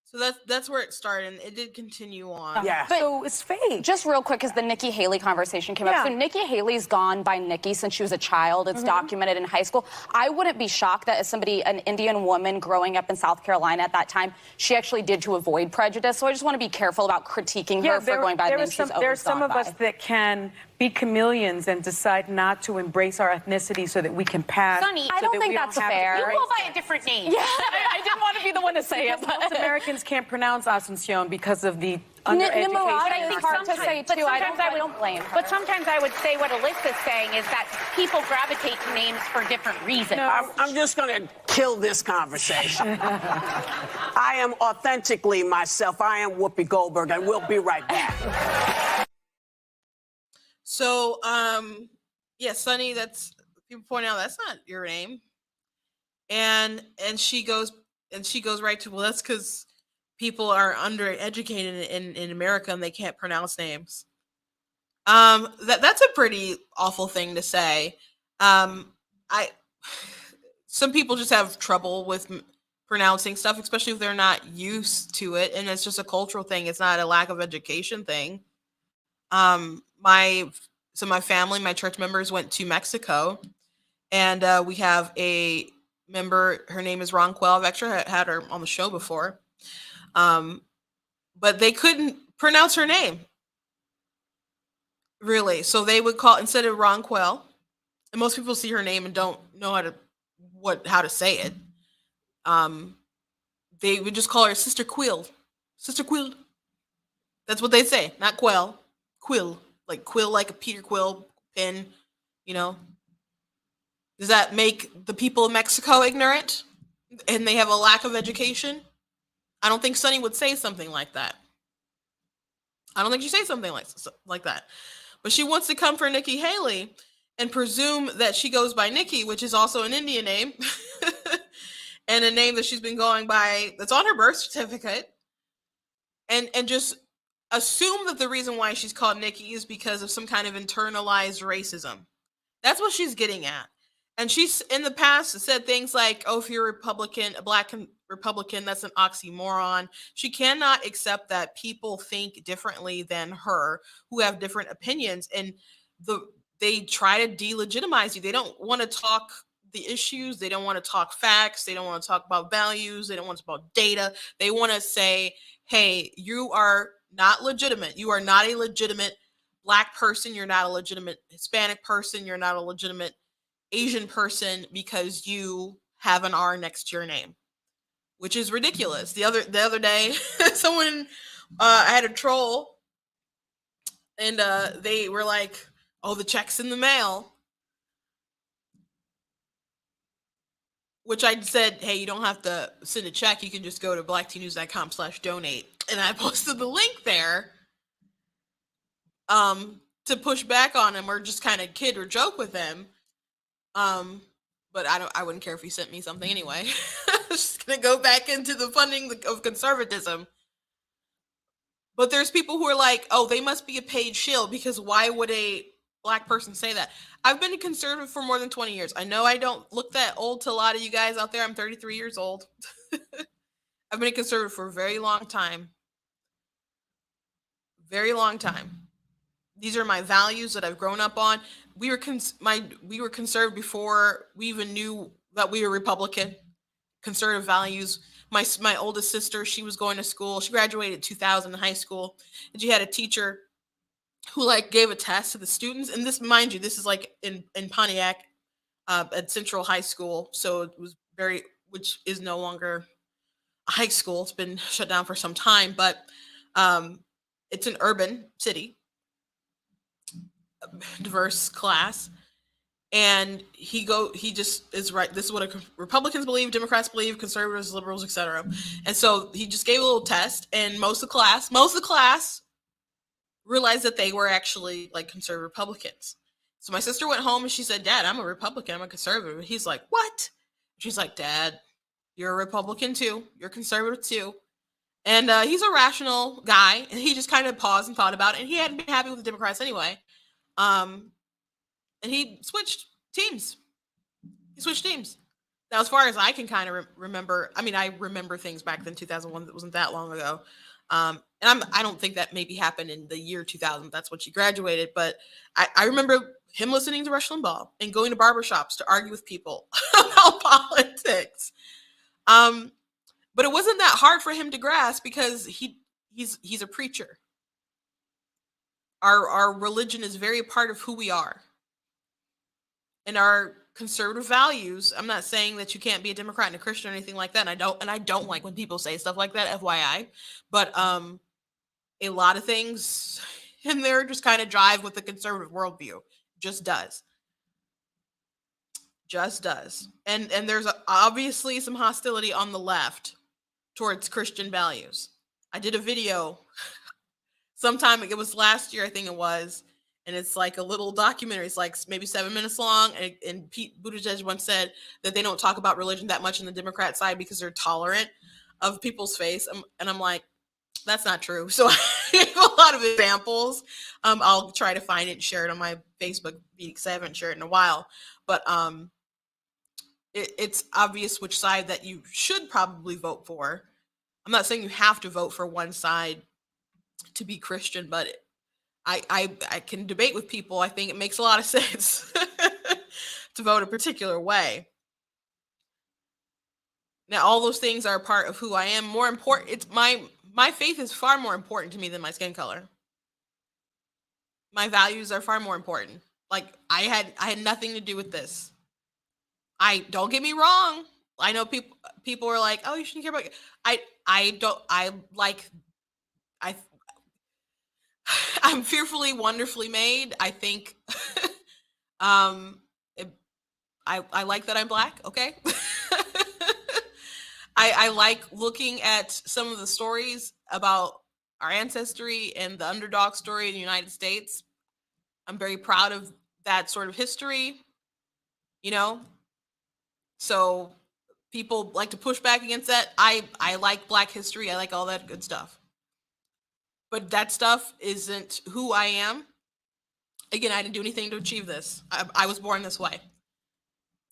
So that's where it started, and it did continue on. Yeah. So it's fake. Just real quick, because the Nikki Haley conversation came up. So Nikki Haley's gone by Nikki since she was a child. It's documented in high school. I wouldn't be shocked that as an Indian woman growing up in South Carolina at that time, she actually did to avoid prejudice. So I just want to be careful about critiquing her for going by the name she's always gone by. There are some of us that can be chameleons and decide not to embrace our ethnicity so that we can pass. Sonny, I don't think that's fair. You go by a different name. Yeah, I didn't want to be the one to say it. Most Americans can't pronounce Asuncion because of the undereducation. It's hard to say, too. I don't blame her. But sometimes I would say what Alyssa's saying is that people gravitate to names for different reasons. No. I'm just going to kill this conversation. I am authentically myself. I am Whoopi Goldberg, and we'll be right back. So, Sunny, people point out that's not your name. And she goes right to, well, that's because people are undereducated in America and they can't pronounce names. That's a pretty awful thing to say. Some people just have trouble with pronouncing stuff, especially if they're not used to it, and it's just a cultural thing. It's not a lack of education thing. My family, my church members went to Mexico, and we have a member. Her name is Ronquel. I've actually had her on the show before, but they couldn't pronounce her name, really. So they would call, instead of Ronquel, and most people see her name and don't know how to say it. They would just call her Sister Quill. Sister Quill. That's what they say, not Quell. Quill, like a Peter Quill pen, Does that make the people of Mexico ignorant and they have a lack of education? I don't think Sunny would say something like that. I don't think she'd say something like that. But she wants to come for Nikki Haley and presume that she goes by Nikki, which is also an Indian name, and a name that she's been going by that's on her birth certificate, and just assume that the reason why she's called Nikki is because of some kind of internalized racism. That's what she's getting at. And she's in the past said things like, oh, if you're a black Republican, that's an oxymoron. She cannot accept that people think differently than her, who have different opinions. And they try to delegitimize you. They don't want to talk the issues. They don't want to talk facts. They don't want to talk about values. They don't want to talk about data. They want to say, hey, you are not legitimate. You are not a legitimate Black person. You're not a legitimate Hispanic person. You're not a legitimate Asian person because you have an R next to your name, which is ridiculous. The other day, someone, I had a troll, and they were like, oh, the check's in the mail. Which I said, hey, you don't have to send a check. You can just go to blacktnews.com/donate. And I posted the link there. to push back on him or just kind of kid or joke with him. But I wouldn't care if he sent me something anyway. Just gonna go back into the funding of conservatism. But there's people who are like, oh, they must be a paid shield, because why would a Black person say that? I've been a conservative for more than 20 years. I know I don't look that old to a lot of you guys out there. I'm 33 years old. I've been a conservative for a very long time. Very long time. These are my values that I've grown up on. We were conservative before we even knew that we were Republican. Conservative values. My oldest sister, she was going to school. She graduated in 2000 in high school, and she had a teacher who like gave a test to the students. And this, mind you, this is like in Pontiac at Central High School. So it was which is no longer a high school. It's been shut down for some time, but it's an urban city, diverse class. And he just is right. This is what Republicans believe, Democrats believe, conservatives, liberals, etc. And so he just gave a little test, and most of the class realized that they were actually like conservative Republicans. So my sister went home and she said, Dad, I'm a Republican, I'm a conservative. And he's like, what? She's like, Dad, you're a Republican too. You're conservative too. And he's a rational guy, and he just kind of paused and thought about it, and he hadn't been happy with the Democrats anyway. And he switched teams. Now, as far as I can kind of remember, I mean, I remember things back then, 2001, that wasn't that long ago. And I don't think that maybe happened in the year 2000. That's when she graduated. But I remember him listening to Rush Limbaugh and going to barbershops to argue with people about politics. But it wasn't that hard for him to grasp, because he's a preacher. Our religion is very part of who we are. And our conservative values, I'm not saying that you can't be a Democrat and a Christian or anything like that. And I don't like when people say stuff like that, FYI. But a lot of things in there just kind of drive with the conservative worldview. Just does. And there's obviously some hostility on the left towards Christian values. I did a video sometime, it was last year, I think it was, and it's like a little documentary. It's like maybe 7 minutes long. And Pete Buttigieg once said that they don't talk about religion that much on the Democrat side because they're tolerant of people's faith. And I'm like, that's not true. So I have a lot of examples. I'll try to find it and share it on my Facebook feed, because I haven't shared it in a while. But it's obvious which side that you should probably vote for. I'm not saying you have to vote for one side to be Christian, but I can debate with people. I think it makes a lot of sense to vote a particular way. Now, all those things are a part of who I am. More important, it's my faith is far more important to me than my skin color. My values are far more important. Like I had nothing to do with this. Don't get me wrong. I know people are like, oh, you shouldn't care about. I'm fearfully, wonderfully made. I think I like that I'm Black. Okay. I like looking at some of the stories about our ancestry and the underdog story in the United States. I'm very proud of that sort of history, so people like to push back against that. I like Black history. I like all that good stuff. But that stuff isn't who I am. Again, I didn't do anything to achieve this. I was born this way.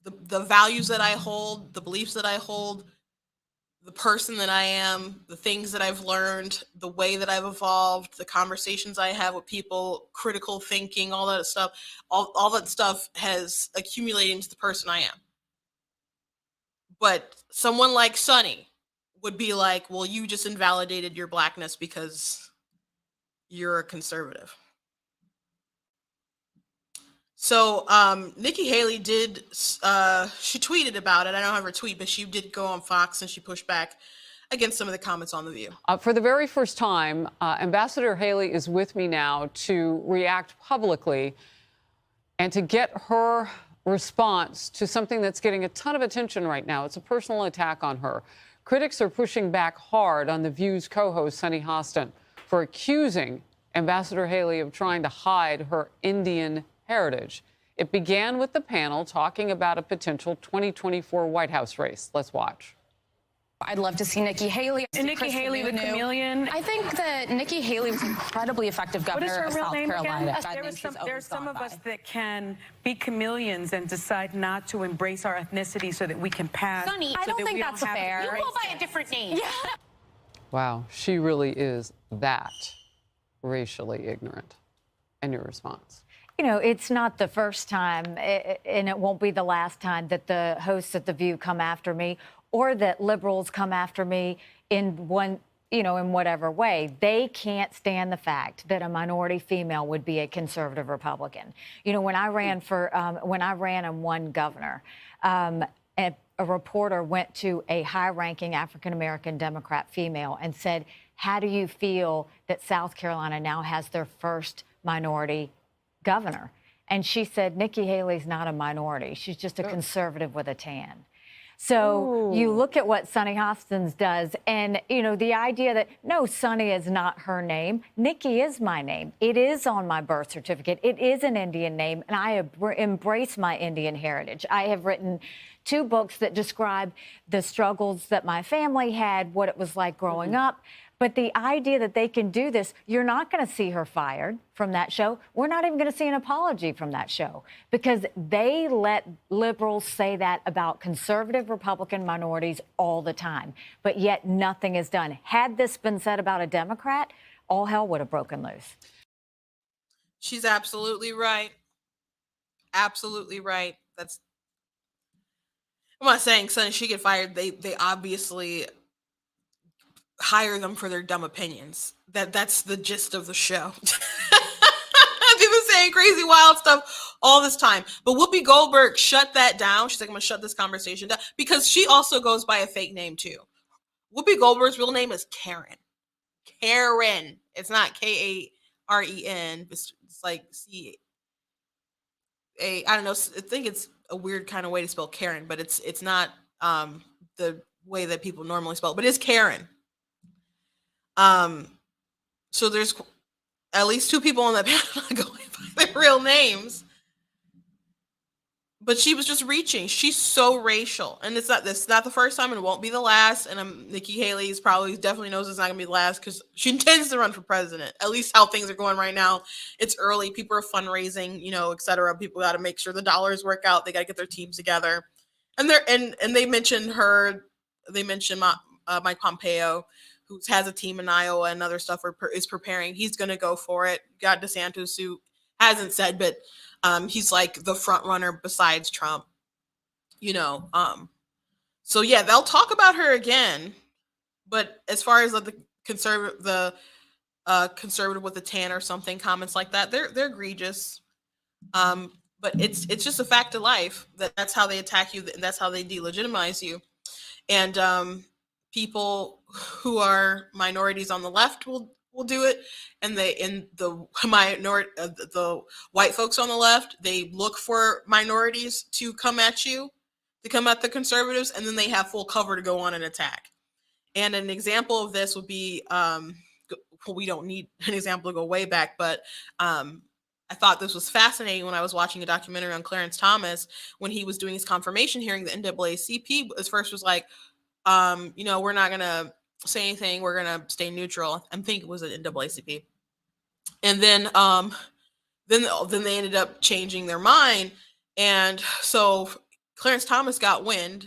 The values that I hold, the beliefs that I hold, the person that I am, the things that I've learned, the way that I've evolved, the conversations I have with people, critical thinking, all that stuff, all that stuff has accumulated into the person I am. But someone like Sonny would be like, well, you just invalidated your Blackness because you're a conservative. So Nikki Haley did, she tweeted about it. I don't have her tweet, but she did go on Fox and she pushed back against some of the comments on The View. For the very first time, Ambassador Haley is with me now to react publicly and to get her response to something that's getting a ton of attention right now. It's a personal attack on her. Critics are pushing back hard on The View's co-host, Sunny Hostin, for accusing Ambassador Haley of trying to hide her Indian heritage. It began with the panel talking about a potential 2024 White House race. Let's watch. I'd love to see Nikki Haley. And Nikki Haley, the chameleon. I think that Nikki Haley was an incredibly effective governor of South Carolina. There's some of us that can be chameleons and decide not to embrace our ethnicity so that we can pass. Sonny, I don't think that's fair. You go by a different name. Yeah. Wow, she really is that racially ignorant. And your response? You know, it's not the first time, and it won't be the last time that the hosts at The View come after me, or that liberals come after me in in whatever way. They can't stand the fact that a minority female would be a conservative Republican. You know, when I ran and won governor, a reporter went to a high-ranking African-American Democrat female and said, how do you feel that South Carolina now has their first minority governor? And she said, Nikki Haley's not a minority. She's just a conservative with a tan. So you look at what Sunny Hostins does, and, you know, the idea that, no, Sunny is not her name. Nikki is my name. It is on my birth certificate. It is an Indian name, and I embrace my Indian heritage. I have written 2 books that describe the struggles that my family had, what it was like growing up. But the idea that they can do this, you're not going to see her fired from that show. We're not even going to see an apology from that show, because they let liberals say that about conservative Republican minorities all the time. But yet nothing is done. Had this been said about a Democrat, all hell would have broken loose. She's absolutely right. Absolutely right. I'm not saying Sonny should get fired. They obviously hire them for their dumb opinions. That's the gist of the show. People saying crazy wild stuff all this time. But Whoopi Goldberg shut that down. She's like, I'm gonna shut this conversation down, because she also goes by a fake name too. Whoopi Goldberg's real name is Karen. Karen. It's not Karen. It's like I don't know. I think it's a weird kind of way to spell Karen, but it's not the way that people normally spell it, but it's Karen. So there's at least 2 people on that panel going by their real names. But she was just reaching. She's so racial, and this is not the first time, and it won't be the last. And Nikki Haley definitely knows it's not gonna be the last, because she intends to run for president. At least how things are going right now. It's early. People are fundraising, etc. People got to make sure the dollars work out. They got to get their teams together, and they mentioned her. They mentioned Mike Pompeo, who has a team in Iowa and other stuff, is preparing. He's going to go for it. Got DeSantis, who hasn't said, but he's like the front runner besides Trump, So yeah, they'll talk about her again. But as far as the conservative with a tan or something, comments like that, they're egregious. But it's just a fact of life that's how they attack you, and that's how they delegitimize you. And people who are minorities on the left will do it, and the white folks on the left, they look for minorities to come at the conservatives, and then they have full cover to go on and attack. And an example of this would be, we don't need an example to go way back, but I thought this was fascinating when I was watching a documentary on Clarence Thomas when he was doing his confirmation hearing. The NAACP at first was like, we're not gonna say anything. We're gonna stay neutral. I think it was an NAACP, and then they ended up changing their mind, and so Clarence Thomas got wind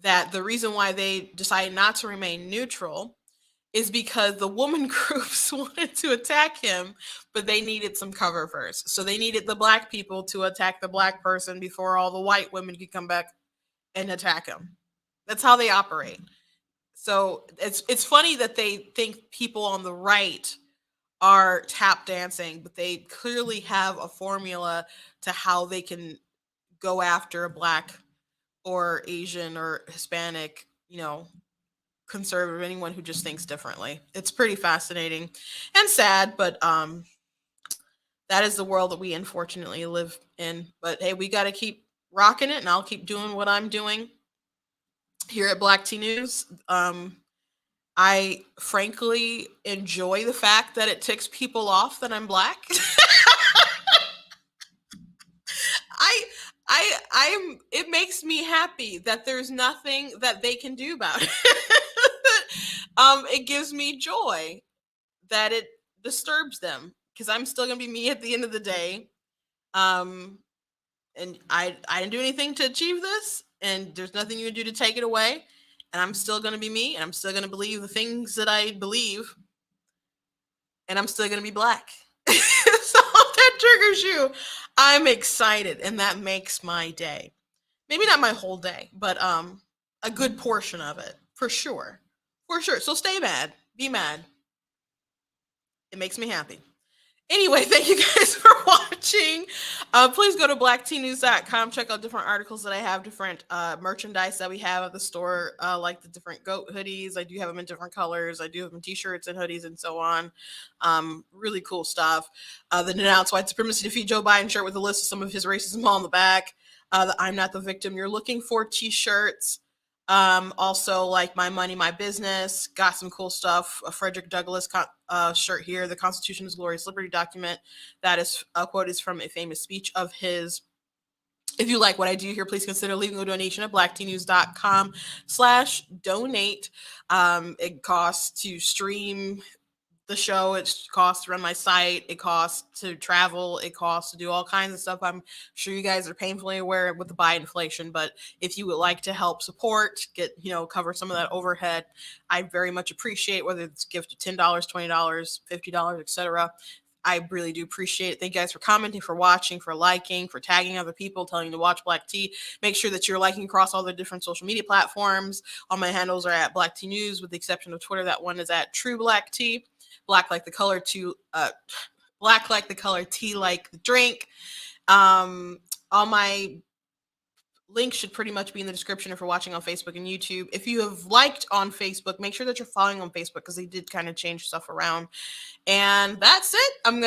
that the reason why they decided not to remain neutral is because the woman groups wanted to attack him, but they needed some cover first. So they needed the black people to attack the black person before all the white women could come back and attack him. That's how they operate. So it's funny that they think people on the right are tap dancing, but they clearly have a formula to how they can go after a black or Asian or Hispanic, conservative, anyone who just thinks differently. It's pretty fascinating and sad, but that is the world that we unfortunately live in. But hey, we got to keep rocking it, and I'll keep doing what I'm doing here at Black T News. I frankly enjoy the fact that it ticks people off that I'm Black. It makes me happy that there's nothing that they can do about it. It gives me joy that it disturbs them, because I'm still gonna be me at the end of the day. And I didn't do anything to achieve this, and there's nothing you can do to take it away. And I'm still gonna be me, and I'm still gonna believe the things that I believe, and I'm still gonna be Black. So if that triggers you, I'm excited, and that makes my day. Maybe not my whole day, but a good portion of it, for sure. For sure. So stay mad. Be mad. It makes me happy. Anyway, thank you guys for watching. Please go to blacktnews.com. Check out different articles that I have, different merchandise that we have at the store, like the different goat hoodies. I do have them in different colors. I do have them t-shirts and hoodies and so on. Really cool stuff. The Denounce White Supremacy Defeat Joe Biden shirt with a list of some of his racism on the back. The I'm Not the Victim You're Looking For t-shirts. Also, like My Money, My Business, got some cool stuff. A Frederick Douglass shirt here. The Constitution is Glorious Liberty document. That is a quote is from a famous speech of his. If you like what I do here, please consider leaving a donation at blacktnews.com/donate. It costs to stream the show, it costs to run my site, it costs to travel, it costs to do all kinds of stuff. I'm sure you guys are painfully aware with the Biden inflation, but if you would like to help support, cover some of that overhead, I very much appreciate, whether it's a gift of $10, $20, $50, etc. I really do appreciate it. Thank you guys for commenting, for watching, for liking, for tagging other people, telling you to watch Black Tea. Make sure that you're liking across all the different social media platforms. All my handles are at Black Tea News, with the exception of Twitter. That one is at True Black Tea. Black like the color, black like the color, tea like the drink. All my links should pretty much be in the description if you're watching on Facebook and YouTube. If you have liked on Facebook, make sure that you're following on Facebook, because they did kind of change stuff around. And that's it. I'm gonna